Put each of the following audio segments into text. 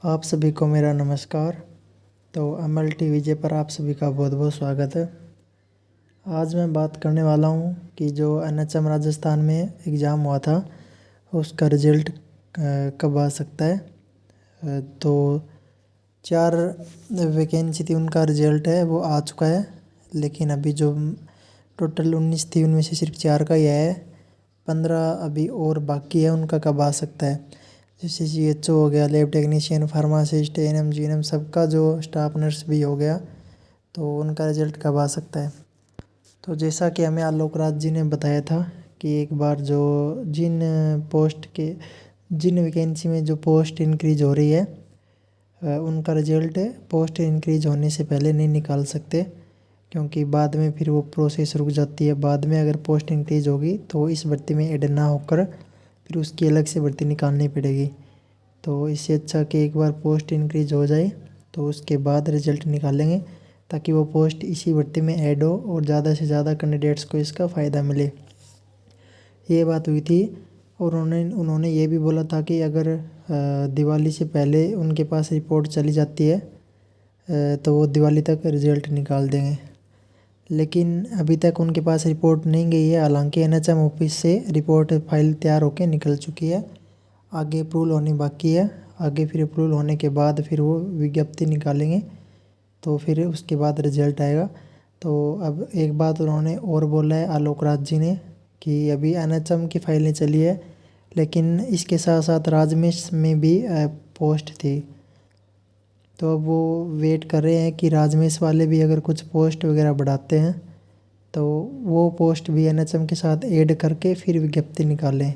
आप सभी को मेरा नमस्कार। तो MLT विजय पर आप सभी का बहुत बहुत स्वागत है। आज मैं बात करने वाला हूँ कि जो NHM राजस्थान में एग्ज़ाम हुआ था उसका रिज़ल्ट कब आ सकता है। तो 4 वैकेंसी थी, उनका रिज़ल्ट है वो आ चुका है, लेकिन अभी जो टोटल 19 थी उनमें से सिर्फ 4 का ही है। 15 अभी और बाकी है, उनका कब आ सकता है। जैसे CHO हो गया, lab technician, pharmacist, ANM GNM सबका जो स्टाफ नर्स भी हो गया, तो उनका रिज़ल्ट कब आ सकता है। तो जैसा कि हमें आलोक राज जी ने बताया था कि एक बार जो जिन वैकेंसी में जो पोस्ट इंक्रीज हो रही है उनका रिज़ल्ट पोस्ट इंक्रीज होने से पहले नहीं निकाल सकते, क्योंकि बाद में फिर वो प्रोसेस रुक जाती है। बाद में अगर पोस्ट इंक्रीज होगी तो इस भर्ती में ऐड ना होकर फिर उसकी अलग से भर्ती निकालनी पड़ेगी। तो इससे अच्छा कि एक बार पोस्ट इंक्रीज हो जाए तो उसके बाद रिज़ल्ट निकालेंगे, ताकि वो पोस्ट इसी भर्ती में ऐड हो और ज़्यादा से ज़्यादा कैंडिडेट्स को इसका फ़ायदा मिले। ये बात हुई थी। और उन्होंने ये भी बोला था कि अगर दिवाली से पहले उनके पास रिपोर्ट चली जाती है तो वो दिवाली तक रिज़ल्ट निकाल देंगे, लेकिन अभी तक उनके पास रिपोर्ट नहीं गई है। हालांकि NHM ऑफिस से रिपोर्ट फाइल तैयार होकर निकल चुकी है, आगे अप्रूवल होनी बाकी है। आगे फिर अप्रूवल होने के बाद फिर वो विज्ञप्ति निकालेंगे, तो फिर उसके बाद रिज़ल्ट आएगा। तो अब एक बात उन्होंने और बोला है आलोक राज जी ने कि अभी NHM की फाइलें चली है, लेकिन इसके साथ साथ राजमेश में भी पोस्ट थी। तो अब वो वेट कर रहे हैं कि राजमेश वाले भी अगर कुछ पोस्ट वगैरह बढ़ाते हैं तो वो पोस्ट भी NHM के साथ ऐड करके फिर विज्ञप्ति निकालें।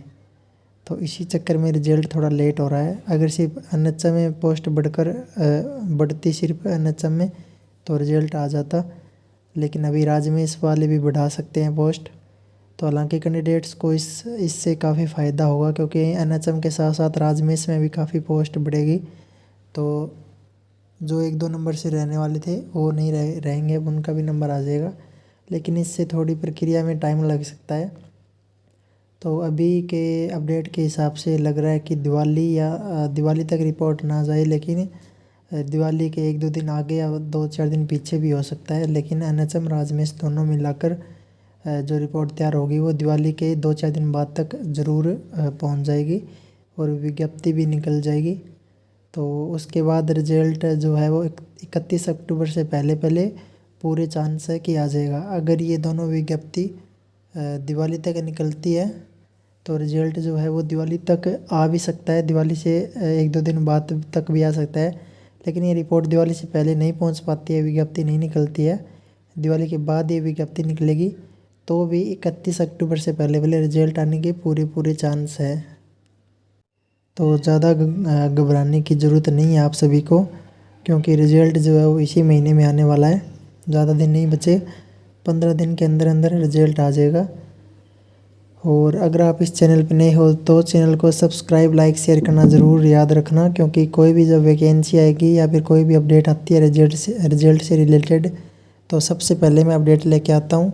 तो इसी चक्कर में रिज़ल्ट थोड़ा लेट हो रहा है। अगर सिर्फ NHM में पोस्ट बढ़ती सिर्फ NHM में तो रिज़ल्ट आ जाता, लेकिन अभी राजमेश वाले भी बढ़ा सकते हैं पोस्ट। तो हालांकि कैंडिडेट्स को इससे काफ़ी फ़ायदा होगा, क्योंकि NHM के साथ साथ राजमेश में भी काफ़ी पोस्ट बढ़ेगी। तो जो 1-2 नंबर से रहने वाले थे वो नहीं रहेंगे, अब उनका भी नंबर आ जाएगा, लेकिन इससे थोड़ी प्रक्रिया में टाइम लग सकता है। तो अभी के अपडेट के हिसाब से लग रहा है कि दिवाली तक रिपोर्ट ना जाए, लेकिन दिवाली के 1-2 दिन आगे या 2-4 दिन पीछे भी हो सकता है। लेकिन NHM राजमेश दोनों मिलाकर जो रिपोर्ट तैयार होगी वो दिवाली के 2-4 दिन बाद तक ज़रूर पहुंच जाएगी और विज्ञप्ति भी निकल जाएगी। तो उसके बाद रिज़ल्ट जो है वो 31 अक्टूबर से पहले पूरे चांस है कि आ जाएगा। अगर ये दोनों विज्ञप्ति दिवाली तक निकलती है तो रिज़ल्ट जो है वो दिवाली तक आ भी सकता है, दिवाली से 1-2 दिन बाद तक भी आ सकता है। लेकिन ये रिपोर्ट दिवाली से पहले नहीं पहुंच पाती है, विज्ञप्ति नहीं निकलती है। दिवाली के बाद ये विज्ञप्ति निकलेगी, तो भी 31 अक्टूबर से पहले रिज़ल्ट आने के पूरे चांस है। तो ज़्यादा घबराने की ज़रूरत नहीं है आप सभी को, क्योंकि रिज़ल्ट जो है वो इसी महीने में आने वाला है। ज़्यादा दिन नहीं बचे, 15 दिन के अंदर अंदर रिज़ल्ट आ जाएगा। और अगर आप इस चैनल पर नए हो तो चैनल को सब्सक्राइब, लाइक, शेयर करना ज़रूर याद रखना, क्योंकि कोई भी जब वैकेंसी आएगी या फिर कोई भी अपडेट आती है रिज़ल्ट से रिलेटेड, तो सबसे पहले मैं अपडेट लेके आता हूँ।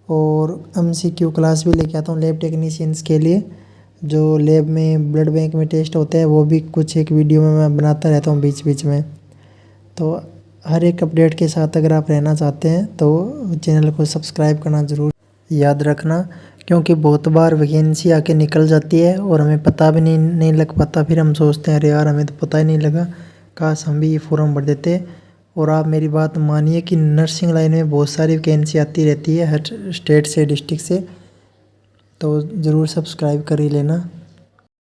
और MCQ क्लास भी लेके आता हूँ लैब टेक्नीशियंस के लिए। जो लैब में ब्लड बैंक में टेस्ट होते हैं वो भी कुछ एक वीडियो में मैं बनाता रहता हूँ बीच बीच में। तो हर एक अपडेट के साथ अगर आप रहना चाहते हैं तो चैनल को सब्सक्राइब करना ज़रूर याद रखना, क्योंकि बहुत बार वैकेंसी आके निकल जाती है और हमें पता भी नहीं लग पाता। फिर हम सोचते हैं अरे यार हमें तो पता ही नहीं लगा, काश हम भी ये फॉर्म भर देते। और आप मेरी बात मानिए कि नर्सिंग लाइन में बहुत सारी वैकेंसी आती रहती है हर स्टेट से, डिस्ट्रिक्ट से, तो ज़रूर सब्सक्राइब कर ही लेना।